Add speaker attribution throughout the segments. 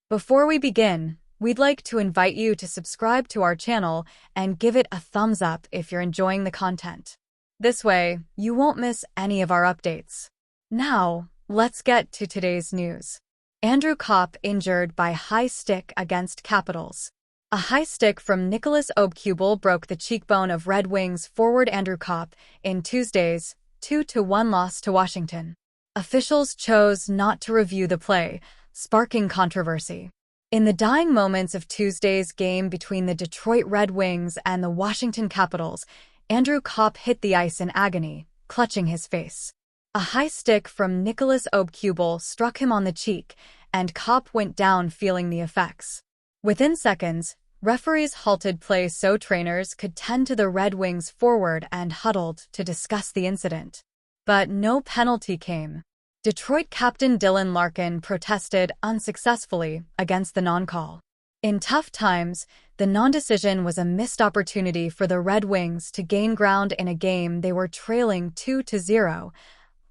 Speaker 1: Before we begin, we'd like to invite you to subscribe to our channel and give it a thumbs up if you're enjoying the content. This way, you won't miss any of our updates. Now, let's get to today's news. Andrew Copp injured by high stick against Capitals. A high stick from Nicholas Obcubel broke the cheekbone of Red Wings forward Andrew Copp in Tuesday's 2-1 loss to Washington. Officials chose not to review the play, sparking controversy. In the dying moments of Tuesday's game between the Detroit Red Wings and the Washington Capitals, Andrew Copp hit the ice in agony, clutching his face. A high stick from Nicholas Obcubel struck him on the cheek, and Copp went down feeling the effects. Within seconds, referees halted play so trainers could tend to the Red Wings forward and huddled to discuss the incident. But no penalty came. Detroit captain Dylan Larkin protested unsuccessfully against the non-call. In tough times, the non-decision was a missed opportunity for the Red Wings to gain ground in a game they were trailing 2-0,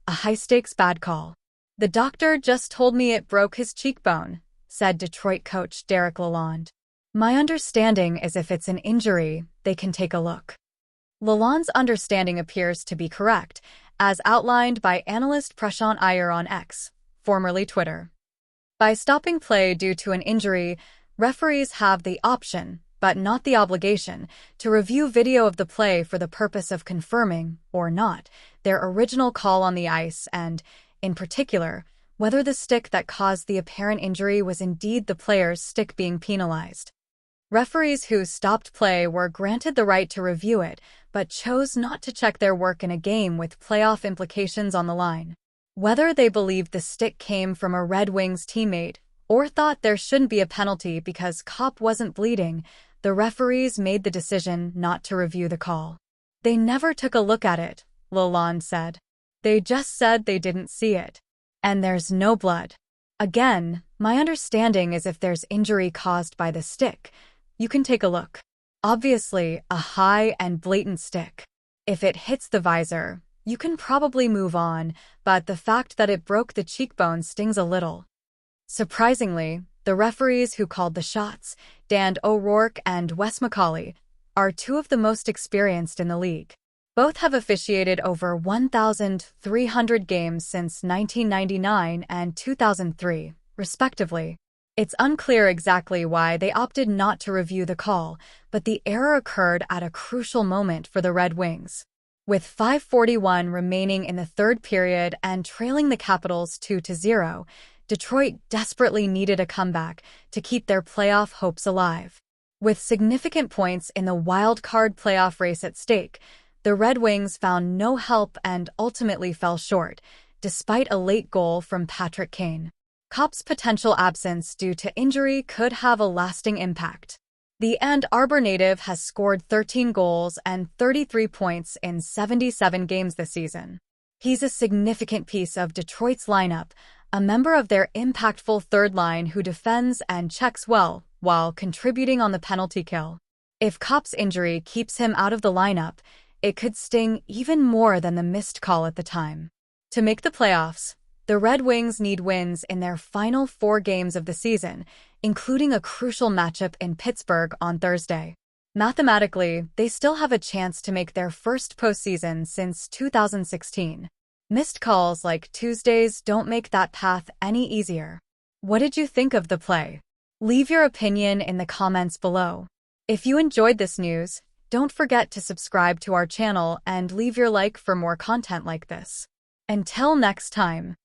Speaker 1: a high-stakes bad call. "The doctor just told me it broke his cheekbone," said Detroit coach Derek Lalonde. "My understanding is if it's an injury, they can take a look." Lalonde's understanding appears to be correct, as outlined by analyst Prashant Iyer on X, formerly Twitter. By stopping play due to an injury, referees have the option, but not the obligation, to review video of the play for the purpose of confirming, or not, their original call on the ice and, in particular, whether the stick that caused the apparent injury was indeed the player's stick being penalized. Referees who stopped play were granted the right to review it, but chose not to check their work in a game with playoff implications on the line. Whether they believed the stick came from a Red Wings teammate or thought there shouldn't be a penalty because Copp wasn't bleeding, the referees made the decision not to review the call. "They never took a look at it," Lalonde said. "They just said they didn't see it. And there's no blood. Again, my understanding is if there's injury caused by the stick, you can take a look. Obviously, a high and blatant stick. If it hits the visor, you can probably move on, but the fact that it broke the cheekbone stings a little." Surprisingly, the referees who called the shots, Dan O'Rourke and Wes McCauley, are two of the most experienced in the league. Both have officiated over 1,300 games since 1999 and 2003, respectively. It's unclear exactly why they opted not to review the call, but the error occurred at a crucial moment for the Red Wings. With 5:41 remaining in the third period and trailing the Capitals 2-0, Detroit desperately needed a comeback to keep their playoff hopes alive. With significant points in the wild card playoff race at stake, the Red Wings found no help and ultimately fell short, despite a late goal from Patrick Kane. Copp's potential absence due to injury could have a lasting impact. The Ann Arbor native has scored 13 goals and 33 points in 77 games this season. He's a significant piece of Detroit's lineup, a member of their impactful third line who defends and checks well while contributing on the penalty kill. If Copp's injury keeps him out of the lineup, it could sting even more than the missed call at the time. To make the playoffs, the Red Wings need wins in their final 4 games of the season, including a crucial matchup in Pittsburgh on Thursday. Mathematically, they still have a chance to make their first postseason since 2016. Missed calls like Tuesday's don't make that path any easier. What did you think of the play? Leave your opinion in the comments below. If you enjoyed this news, don't forget to subscribe to our channel and leave your like for more content like this. Until next time.